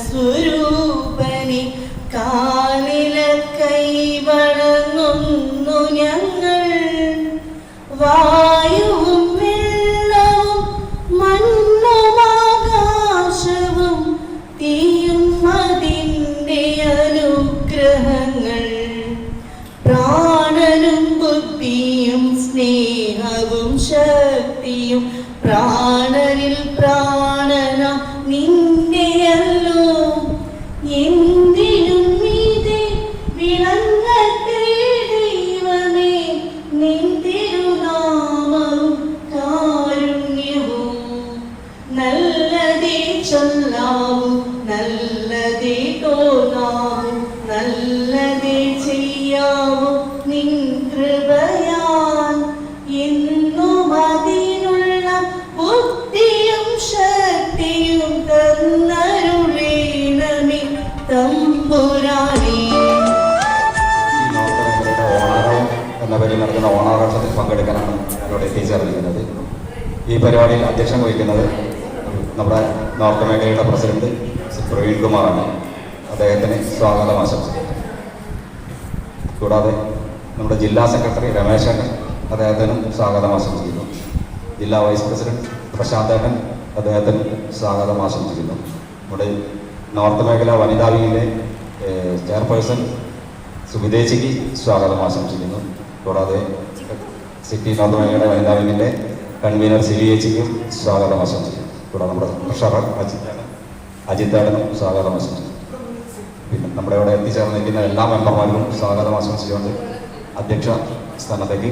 സ്വരൂപനെ കാലില കൈവണങ്ങുന്നു ഞങ്ങൾ. വായുവും വെള്ളവും മണ്ണും ആകാശവും തീയും അതിൻ്റെ അനുഗ്രഹങ്ങൾ. പ്രാണനും ബുദ്ധിയും സ്നേഹവും ശക്തിയും പ്രാണനിൽ പ്രാണന നിന്റെയല്ലോ. എന്തിനും മീതെ വിളങ്ങട്ടെ ദൈവമേ നിൻ തിരുനാമവും കാരുണ്യവും. നല്ലതേ ചൊല്ലാവൂ നല്ലതേ തോന്നാവൂ നല്ലതേ ചെയ്യാവൂ നിൻ കൃപയാൽ. എന്നും അതിനുള്ള ബുദ്ധിയും ശക്തിയും തന്നരുളേണമേ തമ്പുരാനേ. എന്ന പേരിൽ നടക്കുന്ന ഓണാഘോഷത്തിൽ പങ്കെടുക്കാനാണ് ഞാനിവിടെ എത്തിച്ചേർന്നിരിക്കുന്നത്. ഈ പരിപാടിയിൽ അധ്യക്ഷം വഹിക്കുന്നത് നമ്മുടെ നോർത്ത് മേഖലയുടെ പ്രസിഡന്റ് പ്രവീൺ കുമാറാണ്. അദ്ദേഹത്തിന് സ്വാഗതം ആശംസിക്കുന്നു. കൂടാതെ നമ്മുടെ ജില്ലാ സെക്രട്ടറി രമേശേട്ടൻ അദ്ദേഹത്തിനും സ്വാഗതം ആശംസിക്കുന്നു. ജില്ലാ വൈസ് പ്രസിഡന്റ് പ്രശാന്തേട്ടൻ അദ്ദേഹത്തിന് സ്വാഗതം ആശംസിക്കുന്നു. നമ്മുടെ നോർത്ത് മേഖല വനിതാ വിങ്ങിലെ ചെയർപേഴ്സൺ സുമിതേച്ചിക്ക് സ്വാഗതം ആശംസിക്കുന്നു. കൂടാതെ സിറ്റി നോർത്ത് മേഖലയുടെ വനിതാ വിങ്ങിൻ്റെ കൺവീനർ സിലിയേച്ചിക്കും സ്വാഗതം ആശംസിക്കുന്നു. കൂടാതെ നമ്മുടെ ട്രഷറർ അജിത്തേട്ടനും സ്വാഗതം ആശംസിക്കുന്നു. പിന്നെ നമ്മുടെ ഇവിടെ എത്തിച്ചേർന്നിരിക്കുന്ന എല്ലാ മെമ്പർമാർക്കും സ്വാഗതം ആശംസിച്ചുകൊണ്ട് അധ്യക്ഷ സ്ഥാനത്തേക്ക്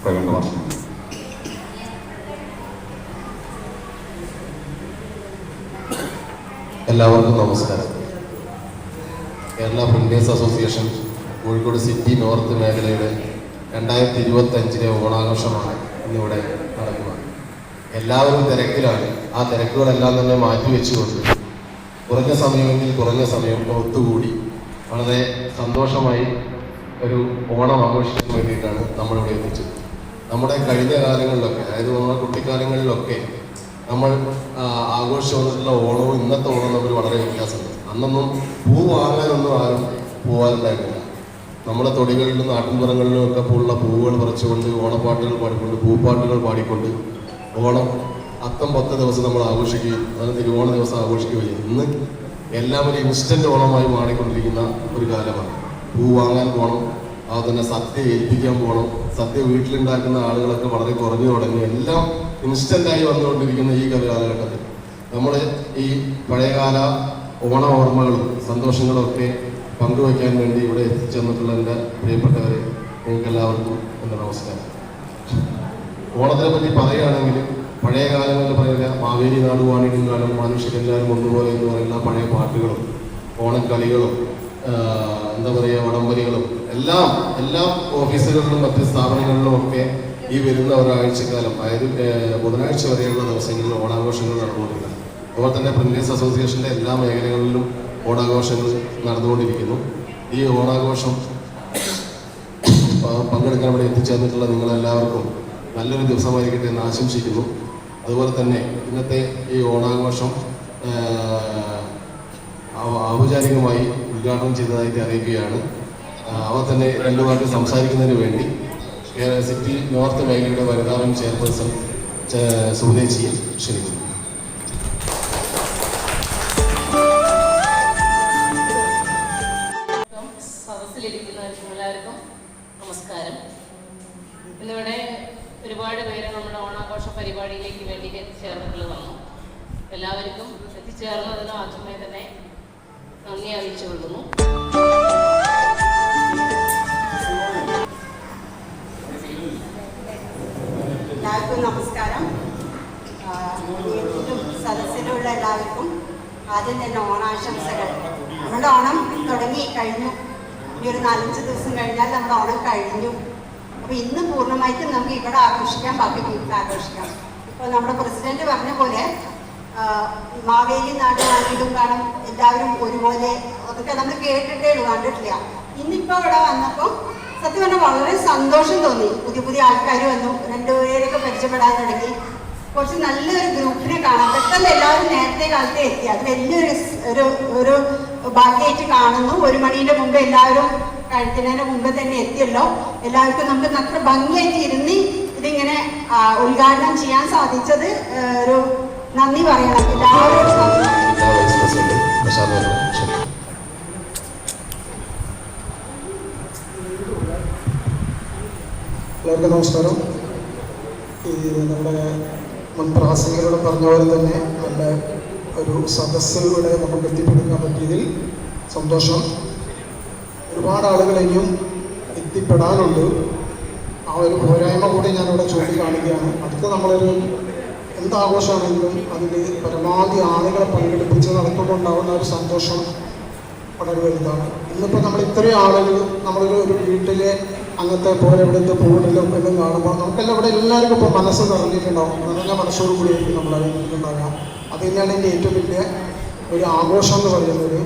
പ്രവീൺ കുമാർ. എല്ലാവർക്കും നമസ്കാരം. Kerala printers association Kozhikode city north മേഖലയുടെ 2025 ഓണാഘോഷമാണ് ഇന്നിവിടെ നടക്കുന്നത്. എല്ലാവരും തിരക്കിലാണ്. ആ തിരക്കുകളെല്ലാം തന്നെ മാറ്റിവെച്ചുകൊണ്ട് കുറഞ്ഞ സമയം ഒത്തുകൂടി വളരെ സന്തോഷമായി ഒരു ഓണം ആഘോഷിക്കാൻ വേണ്ടിയിട്ടാണ് നമ്മളിവിടെ എത്തിച്ചത്. നമ്മുടെ കഴിഞ്ഞ കാലങ്ങളിലൊക്കെ, അതായത് നമ്മുടെ കുട്ടിക്കാലങ്ങളിലൊക്കെ നമ്മൾ ആഘോഷിച്ചു വന്നിട്ടുള്ള ഓണവും ഇന്നത്തെ ഓണവും തമ്മിൽ വളരെ വ്യത്യാസമുണ്ട്. അന്നൊന്നും പൂ വാങ്ങാനൊന്നും ആരും പോകാനുണ്ടായിട്ടില്ല. നമ്മുടെ തൊടികളിലും നാട്ടിൻപുറങ്ങളിലും ഒക്കെ ഉള്ള പൂവുകൾ പറിച്ചുകൊണ്ട് ഓണപ്പാട്ടുകൾ പാടിക്കൊണ്ട് പൂപ്പാട്ടുകൾ പാടിക്കൊണ്ട് ഓണം അത്തം 10 ദിവസം നമ്മൾ ആഘോഷിക്കുകയും അതിന് തിരുവോണ ദിവസം ആഘോഷിക്കുകയും ഇന്ന് എല്ലാം ഒരു ഇൻസ്റ്റന്റ് ഓണമായി മാറിക്കൊണ്ടിരിക്കുന്ന ഒരു കാലമാണ്. പൂ വാങ്ങാൻ പോകണം, അതുപോലെ തന്നെ സദ്യ ഏൽപ്പിക്കാൻ പോകണം. സദ്യ വീട്ടിലുണ്ടാക്കുന്ന ആളുകളൊക്കെ വളരെ കുറഞ്ഞു തുടങ്ങി. എല്ലാം ഇൻസ്റ്റന്റായി വന്നുകൊണ്ടിരിക്കുന്ന ഈ കാലഘട്ടത്തിൽ നമ്മൾ ഈ പഴയകാല ഓണ ഓർമ്മകളും സന്തോഷങ്ങളും ഒക്കെ പങ്കുവയ്ക്കാൻ വേണ്ടി ഇവിടെ എത്തിച്ചേർന്നിട്ടുള്ള എൻ്റെ പ്രിയപ്പെട്ടവരെ, നിങ്ങൾക്ക് എല്ലാവർക്കും എൻ്റെ നമസ്കാരം. ഓണത്തിനെ പറ്റി പറയുകയാണെങ്കിൽ പഴയ കാലങ്ങളിൽ പറയുക മാവേലി നാടുവാണിടും കാലം മനുഷ്യരെല്ലാവരും ഒന്നുപോലെ എന്ന് പറയുന്ന പഴയ പാട്ടുകളും ഓണക്കളികളും എന്താ പറയുക വടംവലികളും എല്ലാ ഓഫീസുകളിലും മറ്റ് സ്ഥാപനങ്ങളിലും ഒക്കെ ഈ വരുന്ന ഒരാഴ്ചക്കാലം, അതായത് ബുധനാഴ്ച വരെയുള്ള ദിവസങ്ങളിൽ ഓണാഘോഷങ്ങൾ നടന്നുകൊണ്ടിരിക്കുന്നത്. അതുപോലെ തന്നെ പ്രിന്റേഴ്സ് അസോസിയേഷൻ്റെ എല്ലാ മേഖലകളിലും ഓണാഘോഷങ്ങൾ നടന്നുകൊണ്ടിരിക്കുന്നു. ഈ ഓണാഘോഷം പങ്കെടുക്കാൻ ഇവിടെ എത്തിച്ചേർന്നിട്ടുള്ള നിങ്ങളെല്ലാവർക്കും നല്ലൊരു ദിവസമായിരിക്കട്ടെ എന്ന് ആശംസിക്കുന്നു. അതുപോലെ തന്നെ ഇന്നത്തെ ഈ ഓണാഘോഷം ഔപചാരികമായി ഉദ്ഘാടനം ചെയ്തതായിട്ട് അറിയിക്കുകയാണ്. അവ തന്നെ രണ്ടു വാക്ക് സംസാരിക്കുന്നതിന് വേണ്ടി സിറ്റി നോർത്ത് മേഖലയുടെ വനിതാ വിംഗ് ചെയർപേഴ്സൺ സുമിതേച്ചിയെ ക്ഷണിക്കുന്നു. സദസ്സിലിരിക്കുന്നവർക്കും എല്ലാവർക്കും നമസ്കാരം. ഇന്നിവിടെ ഒരുപാട് പേര് നമ്മുടെ ഓണാഘോഷ പരിപാടിയിലേക്ക് വേണ്ടി എത്തിച്ചേർന്നിട്ടുള്ളതാണ്. എല്ലാവർക്കും എത്തിച്ചേർന്നതിന് ആദ്യമേ തന്നെ നന്ദി അറിയിച്ചു കൊള്ളുന്നു. എല്ലാവർക്കും നമസ്കാരം. സദസ്സിലുള്ള എല്ലാവർക്കും ആദ്യം തന്നെ ഓണാശംസകൾ. നമ്മുടെ ഓണം തുടങ്ങി കഴിഞ്ഞു. ഇനി ഒരു 4-5 ദിവസം കഴിഞ്ഞാൽ നമ്മുടെ ഓണം കഴിഞ്ഞു. അപ്പോൾ ഇന്ന് പൂർണ്ണമായിട്ടും നമുക്ക് ഇവിടെ ആഘോഷിക്കാം, ബാക്കി വീട്ടിൽ ആഘോഷിക്കാം. ഇപ്പോൾ നമ്മുടെ പ്രസിഡന്റ് പറഞ്ഞ പോലെ മാവേലി നാട് വാങ്ങിയിട്ടും കാണും എല്ലാവരും ഒരുപോലെ, അതൊക്കെ നമ്മൾ കേട്ടിട്ടേ ഉള്ളൂ, കണ്ടിട്ടില്ല. ഇന്നിപ്പോൾ ഇവിടെ വന്നപ്പോൾ സത്യം പറഞ്ഞാൽ വളരെ സന്തോഷം തോന്നി. പുതിയ ആൾക്കാർ വന്നു, 2 പേരൊക്കെ പരിചയപ്പെടാൻ തുടങ്ങി. കുറച്ച് നല്ലൊരു ഗ്രൂപ്പിനെ കാണാം. പെട്ടെന്ന് എല്ലാവരും നേരത്തെ കാലത്തെ എത്തി. അത് വലിയൊരു ഒരു ഭാഗ്യമായിട്ട് കാണുന്നു. 1 മണിയുടെ മുമ്പ് എല്ലാവരും കഴിക്കുന്നതിന് മുമ്പ് തന്നെ എത്തിയല്ലോ. എല്ലാവർക്കും നമുക്ക് അത്ര ഭംഗിയായിട്ട് ഇരുന്ന് ഇതിങ്ങനെ ഉദ്ഘാടനം ചെയ്യാൻ സാധിച്ചത് ഒരു നന്ദി പറയണം എല്ലാവരും. എല്ലാവർക്കും നമസ്കാരം. നമ്മുടെ മുൻ പ്രവാസികളോട് പറഞ്ഞ പോലെ തന്നെ നല്ല ഒരു സദസ്സിലൂടെ നമുക്ക് എത്തിപ്പെടുക്കാൻ പറ്റിയതിൽ സന്തോഷം. ഒരുപാട് ആളുകൾ ഇനിയും എത്തിപ്പെടാനുണ്ട്. ആ ഒരു പോരായ്മ കൂടി ഞാനിവിടെ ചൂണ്ടിക്കാണിക്കുകയാണ്. അടുത്ത നമ്മളൊരു എന്താഘോഷമാണെങ്കിലും അതിൽ പരമാവധി ആളുകളെ പങ്കെടുപ്പിച്ച് നടക്കുമ്പോണ്ടാവുന്ന ഒരു സന്തോഷം വളരെ വലുതാണ്. ഇന്നിപ്പോൾ നമ്മൾ ഇത്രയും ആളുകൾ നമ്മളൊരു വീട്ടിലെ അങ്ങനത്തെ പോലെ ഇവിടുത്തെ പൂവിടലും എല്ലാം കാണുമ്പോൾ നമുക്കെല്ലാം ഇവിടെ എല്ലാവർക്കും ഇപ്പോൾ മനസ്സ് നിറഞ്ഞിട്ടുണ്ടാവും. നിറഞ്ഞ മനസ്സോട് കൂടിയായിരിക്കും നമ്മളറിഞ്ഞിട്ടുണ്ടാകാം. അത് തന്നെയാണ് എൻ്റെ ഏറ്റവും വലിയ ഒരു ആഘോഷം എന്ന് പറയുന്നത്.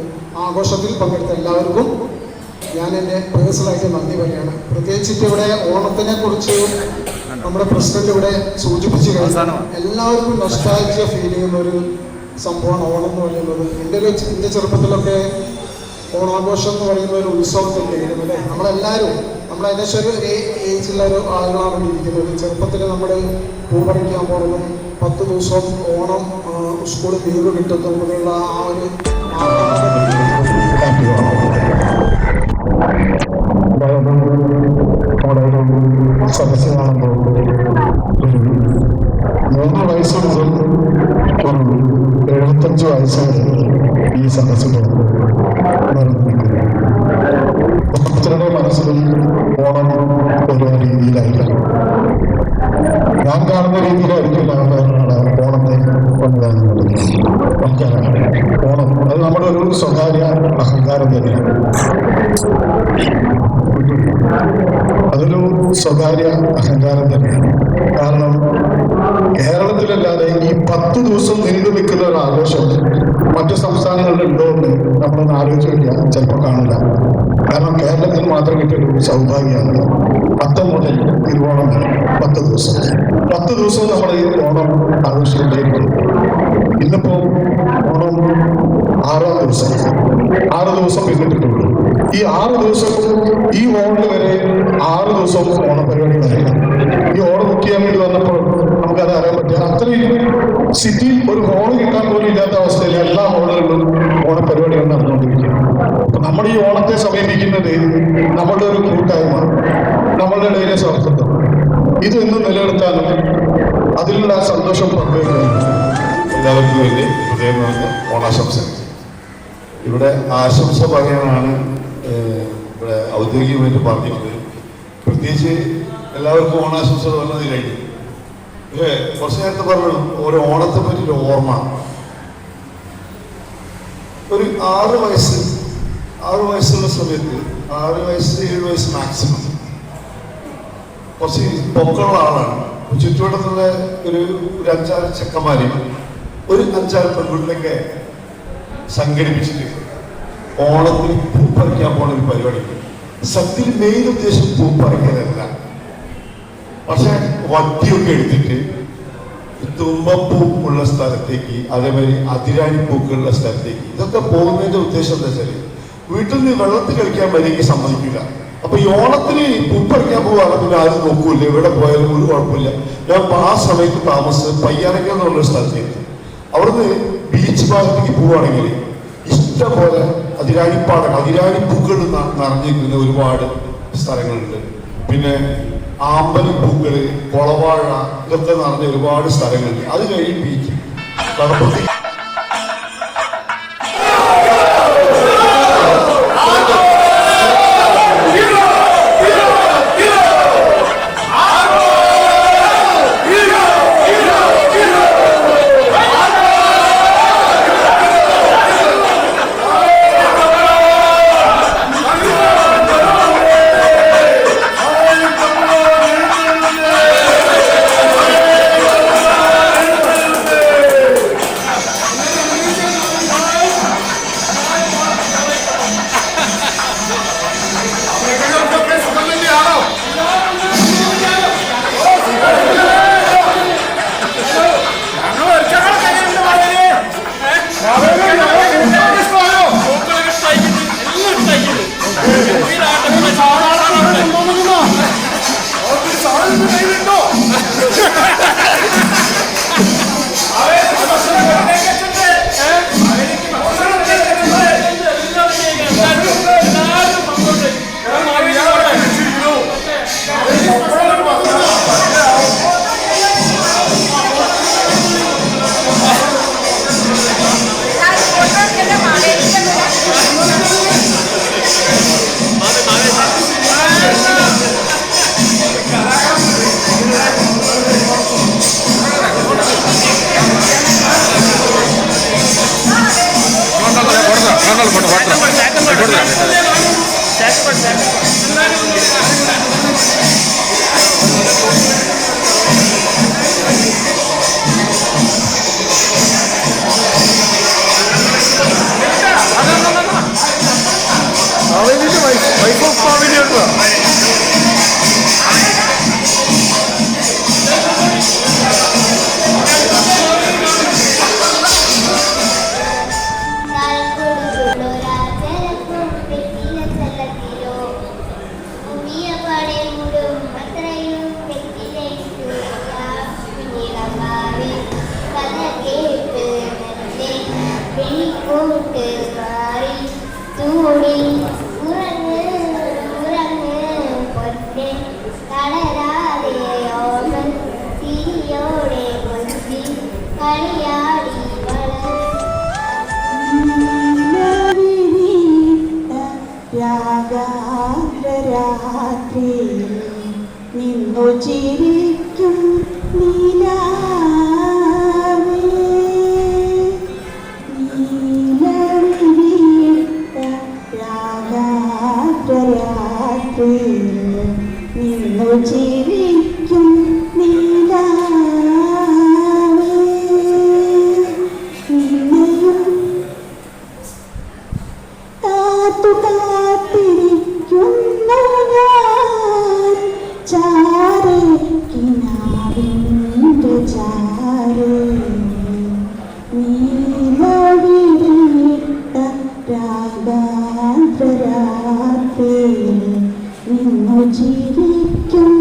ആഘോഷത്തിൽ പങ്കെടുത്ത എല്ലാവർക്കും ഞാൻ എൻ്റെ പേഴ്സണലായിട്ട് നന്ദി പറയുകയാണ്. പ്രത്യേകിച്ചിട്ട് ഇവിടെ ഓണത്തിനെ കുറിച്ച് നമ്മുടെ പ്രസിഡന്റ് ഇവിടെ സൂചിപ്പിച്ച് കഴിഞ്ഞാൽ എല്ലാവർക്കും നൊസ്റ്റാൾജിയ ഫീൽ ചെയ്യുന്ന ഒരു സംഭവമാണ് ഓണം എന്ന് പറയുന്നത്. എൻ്റെ ചെറുപ്പത്തിലൊക്കെ ഓണാഘോഷം എന്ന് പറയുന്ന ഒരു ഉത്സവത്തിൻ്റെ ആയിരുന്നു അല്ലേ. നമ്മളെല്ലാവരും ഏകദേശം ഒരു ഏജിലുള്ള ഒരു ആളുകളാണ് ഇരിക്കുന്നത്. ചെറുപ്പത്തിൽ നമ്മൾ പൂ പറിക്കാൻ പോകുന്നതും 10 ദിവസം ഓണം സ്കൂളിൽ ലീവ് കിട്ടുന്നതിനുള്ള ആ ഒരു സദസ്സ് കാണുമ്പോൾ 3 വയസ്സ് മുതൽ ഒരു 75 വയസ്സ് വരെ ഈ സദസ്സിൽ ഓരോരുത്തരുടെ മനസ്സിലും ഓണം ഓരോ രീതിയിലായിരിക്കും. ഞാൻ കാണുന്ന രീതിയിലായിരിക്കില്ല ഓണത്തെ കൊണ്ടുവരുന്നത്. ഓണം അത് നമ്മുടെ ഒരു സ്വകാര്യ അഹങ്കാരം തന്നെയാണ്. അതൊരു സ്വകാര്യ അഹങ്കാരം തന്നെയാണ്. കാരണം കേരളത്തിലല്ലാതെ ഈ 10 ദിവസം നീണ്ടു നിൽക്കുന്ന ഒരു ആഘോഷം മറ്റു സംസ്ഥാനങ്ങളിൽ ഉണ്ടോ എന്ന് നമ്മളൊന്ന് ആലോചിച്ച് നോക്കിയാൽ ചിലപ്പോൾ കാണില്ല. കാരണം കേരളത്തിൽ മാത്രം കിട്ടിയൊരു സൗഭാഗ്യമാണ് 10 മുതൽ തിരുവോണം വരെ 10 ദിവസം. 10 ദിവസവും നമ്മൾ ഈ ഓണം ആഘോഷിക്കേണ്ടിയിരിക്കും. ഇന്നിപ്പോ ഓണം 6ാം ദിവസം, 6 ദിവസം പിന്നിട്ടിട്ടുള്ളൂ. ഈ 6 ദിവസം ഈ ഓണിൽ വരെ 6 ദിവസം ഓണപരിപാടി വരെ ഈ ഓണം ബുക്ക് ചെയ്യാൻ വേണ്ടി വന്നപ്പോൾ നമുക്കത് അറിയാൻ പറ്റില്ല. അത്രയും സിറ്റിയിൽ ഒരു ഹോൾ കിട്ടാൻ പോലും ഇല്ലാത്ത അവസ്ഥയിൽ എല്ലാ ഹോളുകളിലും ഓണപരിപാടികൾ നടന്നുകൊണ്ടിരിക്കുകയാണ്. അപ്പൊ നമ്മൾ ഈ ഓണത്തെ സമീപിക്കുന്നത് നമ്മളുടെ ഒരു കൂട്ടായ്മ, നമ്മളുടെ ഇടയിലെ സൗഹൃദം, ഇതൊന്നും നിലനിർത്താനും അതിലുള്ള സന്തോഷം പങ്കുവയ്ക്കാനും എല്ലാവർക്കും വേണ്ടി ഹൃദയം നിറഞ്ഞ ഓണാശംസകൾ. ഇവിടെ ആശംസ പറയാനാണ് ഇവിടെ ഔദ്യോഗികമായിട്ട് പറഞ്ഞിട്ടുള്ളത്. പ്രത്യേകിച്ച് എല്ലാവർക്കും ഓണാശംസകൾ വന്നത് കഴിഞ്ഞു. കുറച്ച് നേരത്തെ പറഞ്ഞു ഒരു ഓണത്തെ പറ്റിയൊരു ഓർമ്മ. ഒരു 6 വയസ്സുള്ള സമയത്ത് 6 വയസ്സ് 7 വയസ്സ് മാക്സിമം കുറച്ച് പൊക്കമുള്ള ആളാണ്. ചുറ്റുവട്ടത്തുള്ള ഒരു 5-6 ചെക്കന്മാരെയും ഒരു 5-6 പെൺകുട്ടികളൊക്കെ സംഘടിപ്പിച്ചിട്ട് ഓണത്തിന് പൂ പറിക്കാൻ പോണ ഒരു പരിപാടി. സത്യത്തിൽ മെയിൻ ഉദ്ദേശം പൂ പറിക്കലല്ല, പക്ഷെ വട്ടിയൊക്കെ എടുത്തിട്ട് തുമ്പപ്പൂ ഉള്ള സ്ഥലത്തേക്ക്, അതേമാതിരി അതിരാണി പൂക്കളുള്ള സ്ഥലത്തേക്ക് ഇതൊക്കെ പോകുന്നതിന്റെ ഉദ്ദേശം എന്താ വെച്ചാൽ വീട്ടിൽ നിന്ന് വെള്ളത്തിൽ കളിക്കാൻ വരികയും സമ്മതിക്കില്ല. അപ്പൊ ഈ ഓണത്തിന് പൂ പറിക്കാൻ പോവാണ്, പിന്നെ ആരും നോക്കൂല, എവിടെ പോയാലും ഒരു കുഴപ്പമില്ല. ഞാൻ ആ സമയത്ത് താമസിച്ച് പയ്യാനക്കൽ എന്നുള്ള സ്ഥലത്തേക്ക്, അവിടുന്ന് ബീച്ച് ഭാഗത്തേക്ക് പോവുകയാണെങ്കിൽ ഇഷ്ടം പോലെ അതിരാണി പൂക്കൾ നിറഞ്ഞിരിക്കുന്ന ഒരുപാട് സ്ഥലങ്ങളുണ്ട്. പിന്നെ ആമ്പലം പൂക്കള്, കുളവാഴ, ഇതൊക്കെ നിറഞ്ഞ ഒരുപാട് സ്ഥലങ്ങളുണ്ട്. അത് കഴിഞ്ഞ് ബീച്ച് കടപ്പുറത്ത് നിന്നു ചിരിക്കും നിന്നു ചിരിക്കും കാത്തു കാത്തിരിക്കുന്നു ഞാൻ ചാരേ കിനാവിൻ്റെ ചാരേ നീലവിരിട്ട രാഗാന്തരാത്രിയിൽ നിന്നു ചിരിക്കും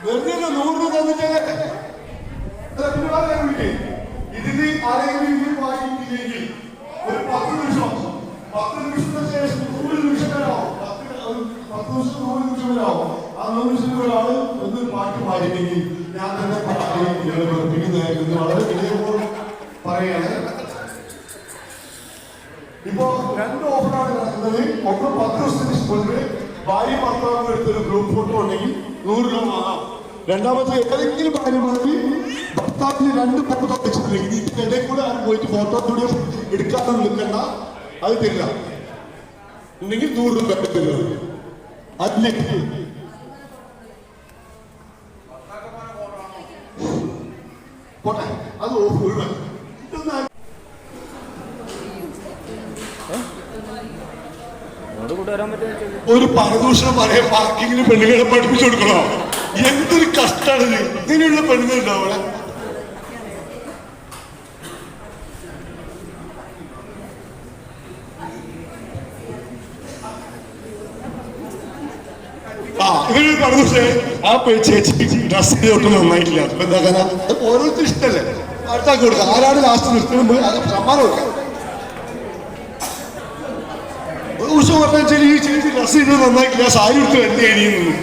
വെറുതെ 100 രൂപ തന്നിട്ട് ഇതിന് ആരെങ്കിലും വാങ്ങിയിട്ടില്ലെങ്കിൽ ഒരു 10 നിമിഷത്തിന് ശേഷം 100 നിമിഷം വരാവും. 10 നിമിഷം 100 നിമിഷം വരാവും. ആ 100 നിമിഷത്തിൽ ഒരാൾ ഒന്ന് പാട്ട് പാടിയില്ലെങ്കിൽ ഞാൻ തന്നെ പഠിപ്പിക്കുന്നതായിരുന്നു. വളരെ വിനയപൂർവ്വം പറയുകയാണ്. ഇപ്പോ 2 ഓഫറാണ് നടക്കുന്നത്. ഒന്ന് 10 ദിവസത്തിന് മുൻപ് ഭാര്യ ഭർത്താവ് എടുത്തൊരു ഗ്രൂപ്പ് ഫോട്ടോ ഉണ്ടെങ്കിൽ 100 രൂപ വാങ്ങാം. രണ്ടാമത്തെ ഏതെങ്കിലും ഭാര്യമാർക്ക് ഭർത്താവിന് 2 ഫോട്ടോ വെച്ചിട്ടുണ്ടെങ്കിൽ ഇതിന്റെ കൂടെ ആരും പോയിട്ട് ഫോട്ടോ സ്റ്റുഡിയോ എടുക്കാതെ നിൽക്കണ്ട, അത് തരില്ല. ഉണ്ടെങ്കിൽ 100 രൂപ തരുന്നത്. അതിലേക്ക് പോട്ടെ, അത് ഓഫ് ഒഴിവാക്കി. ഒരു പരദൂഷണം പറയാൻ പാർക്കിങ്ങിന് പെണ്ണുങ്ങളെ പഠിപ്പിച്ചു കൊടുക്കണോ? എന്തൊരു കഷ്ടാണിത്. ഇങ്ങനെയുള്ള പെണ്ണുങ്ങളുണ്ടാവും അവിടെ. ഇവരൊരു പരദൂഷേ ആ ചേച്ചി ഡ്രസ് ഒട്ടും നന്നായിട്ടില്ല. അപ്പൊ എന്താ ഓരോരുത്തർ ഇഷ്ടല്ലേ, അടുത്താക്കി കൊടുക്കാം. ആരാണ് ലാസ്റ്റ് നിർത്തുമ്പോൾ അത് സമ്മാനം കൊടുക്കാം. ദിവസം പറഞ്ഞാൽ ഈ ചേച്ചി ഡ്രസ് ചെയ്ത് നന്നായിട്ടില്ല, സാരി എടുത്ത് എന്ത് കഴിയുന്നു.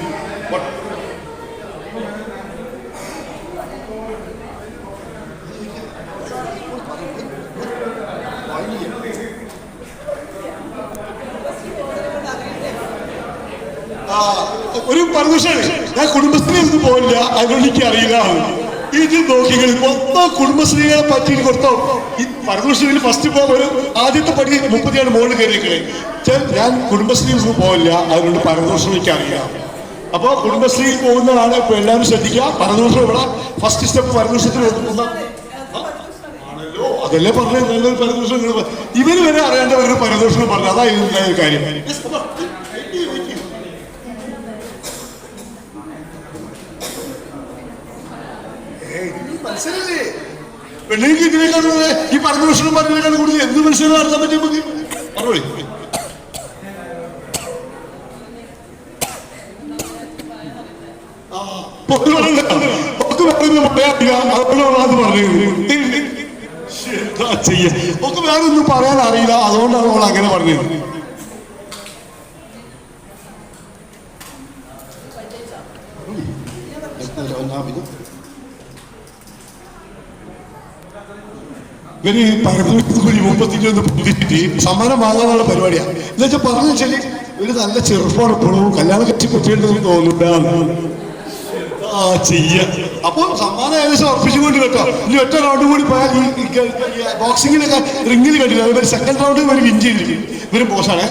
ഒരു പരദൂഷാണ്. ഞാൻ കുടുംബശ്രീ ഒന്നും പോയില്ല, അതിനോട് എനിക്ക് അറിയില്ല. ഇത് നോക്കികൾ മൊത്തം കുടുംബശ്രീകളെ പറ്റി കൊടുത്തോ. ഈ പരദൂഷണിൽ ഫസ്റ്റ് ഒരു ആദ്യത്തെ പടി 30 മുകളിൽ കയറിയേക്കണേ. ഞാൻ കുടുംബശ്രീ ഒന്നും പോയില്ല, അതുകൊണ്ട് പരദൂഷണം എനിക്ക് അറിയാം. അപ്പൊ കുടുംബശ്രീയിൽ പോകുന്നതാണ് ഇപ്പൊ എല്ലാവരും ശ്രദ്ധിക്കുക. പരദൂഷണം ഇവിടെ ഫസ്റ്റ് സ്റ്റെപ്പ് പരദൂഷണത്തിൽ ആണല്ലോ. അതല്ലേ പറഞ്ഞത്, നല്ലൊരു പരദൂഷണം. ഇവര് വരെ അറിയേണ്ടവരൊരു പരദൂഷണം പറഞ്ഞു. അതായത് കാര്യം. മനസ്സിലല്ലേ പെണ്ണുങ്ങൾക്ക് ഇതിനേക്കാൾ ഈ പരദൂഷണം പറഞ്ഞതിനേക്കാൾ കൂടുതൽ എന്ത് മനുഷ്യനും നടത്താൻ പറ്റും? മറുപടി ചെയ്യ ഒക്കെ വേറെ ഒന്നും പറയാൻ അറിയില്ല, അതുകൊണ്ടാണ് അവൾ അങ്ങനെ പറഞ്ഞത്. ഇവര് പരദൂഷണത്തിൽ 31 പൊതിച്ചിട്ട് സമ്മാനം വാങ്ങാനുള്ള പരിപാടിയാണ്. എന്നുവെച്ചാൽ പറഞ്ഞു വെച്ചാല് ഒരു നല്ല ചെറുപ്പമാണ്. ഇപ്പോഴും കല്യാണം കെട്ടി പറ്റിയിട്ടുണ്ടെന്ന് തോന്നുന്നില്ല. ചെയ്യ അപ്പൊ സമ്മാനം ഏകദേശം ഉറപ്പിച്ചുകൊണ്ട് കേട്ടോ. ഇനി ഒറ്റ റൗണ്ട് കൂടി പോയാൽ ഈ ബോക്സിങ്ങിനൊക്കെ റിങ്ങിൽ കണ്ടില്ല. ഇവർ സെക്കൻഡ് റൗണ്ട് ഇവർ വിൻ ചെയ്തിരിക്കും. ഇവര് ബോസാണ്.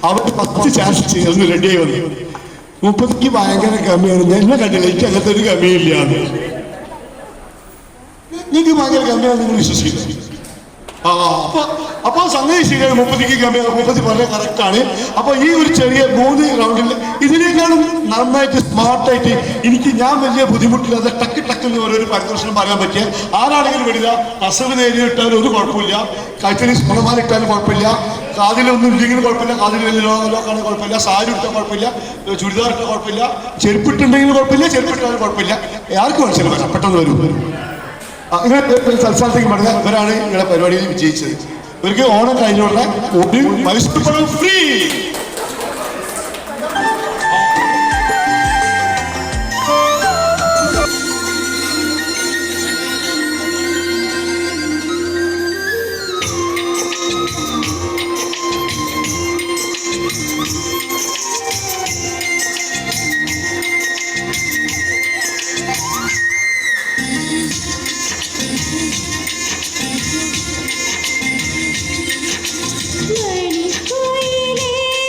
അവർ 10 ചാൻസ് ചേർന്ന് റെഡിയായി വന്നു. 30ക്ക് ഭയങ്കര കമ്മിയാണ്. എന്നെ കണ്ടില്ല, എനിക്ക് അങ്ങനത്തെ ഒരു കമ്മിയില്ല. നിങ്ങൾക്ക് ഭയങ്കര കമ്മിയാണ്, നിങ്ങൾ വിശ്വസിക്കുന്നു. അപ്പൊ സംഗതി ശരിയാണ്. 30ക്ക് കമ്മിയാണ്. 30 വളരെ കറക്റ്റാണ്. അപ്പൊ ഈ ഒരു ചെറിയ 3 റൗണ്ടിൽ ഇതിനേക്കാളും നന്നായിട്ട് സ്മാർട്ടായിട്ട് ഞാൻ വലിയ ബുദ്ധിമുട്ടില്ലാതെ ടക്ക് ടക്കെന്ന് ഓരോരു പരദൂഷണം പറയാൻ പറ്റിയ ആരാണെങ്കിലും വിടില്ല. അസവ് നേരിട്ടാലും ഒരു കുഴപ്പമില്ല, കഴുത്തിന് സ്വർണ്ണമാലിട്ടാലും കുഴപ്പമില്ല, കാതിലൊന്നും ഇല്ലെങ്കിലും കുഴപ്പമില്ല, കാതിൽ വലിയ ലോക്കാണെങ്കിൽ കുഴപ്പമില്ല, സാരി ഇട്ടാൽ കുഴപ്പമില്ല, ചുരിദാർ ഇട്ടാൽ കുഴപ്പമില്ല, ചെരുപ്പിട്ടുണ്ടെങ്കിലും കുഴപ്പമില്ല, ചെരുപ്പിട്ടാലും കുഴപ്പമില്ല. ആർക്കും മനസ്സിലാക്കാം, പെട്ടെന്ന് വരും. ഇങ്ങനെ തൽസ്ഥാനത്തേക്ക് പറഞ്ഞ ഇവരാണ് നിങ്ങളുടെ പരിപാടിയിൽ വിജയിച്ചത്. ഇവർക്ക് ഓണം കഴിഞ്ഞുള്ള മത്സ്യപ്പഴം ഫ്രീ. മണിക്കുയിലേ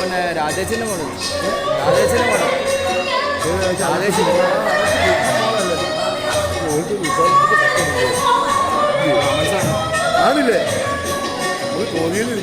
പിന്നെ രാജേച്ചിൻ്റെ മോള് രാജേച്ചിൻ്റെ മോള് രാജേച്ചി ആണില്ലേ തോന്നിയത്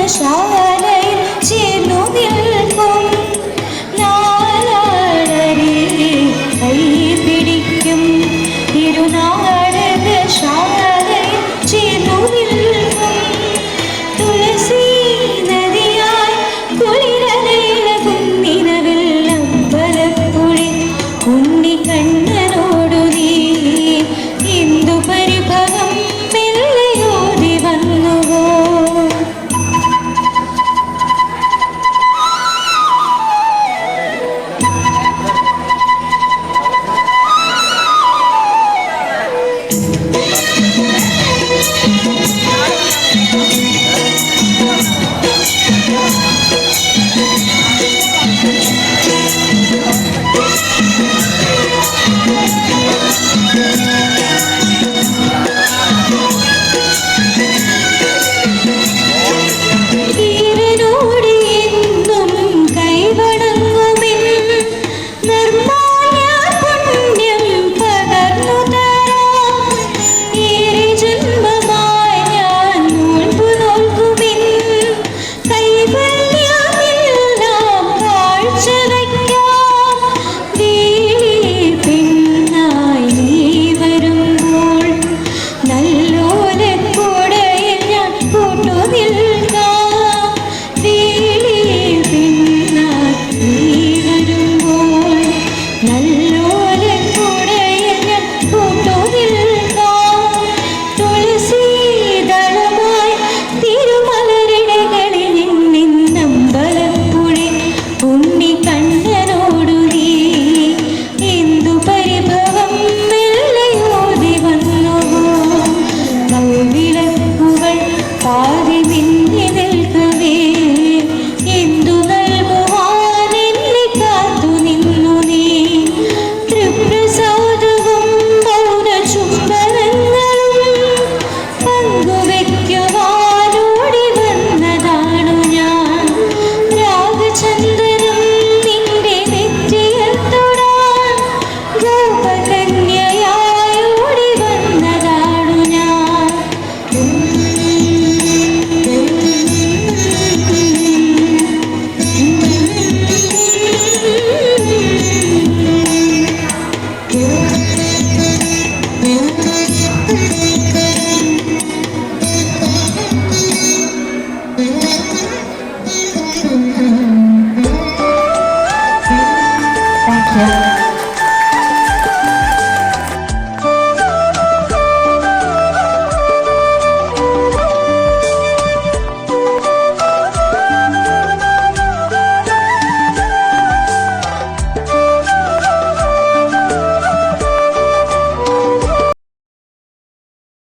shine.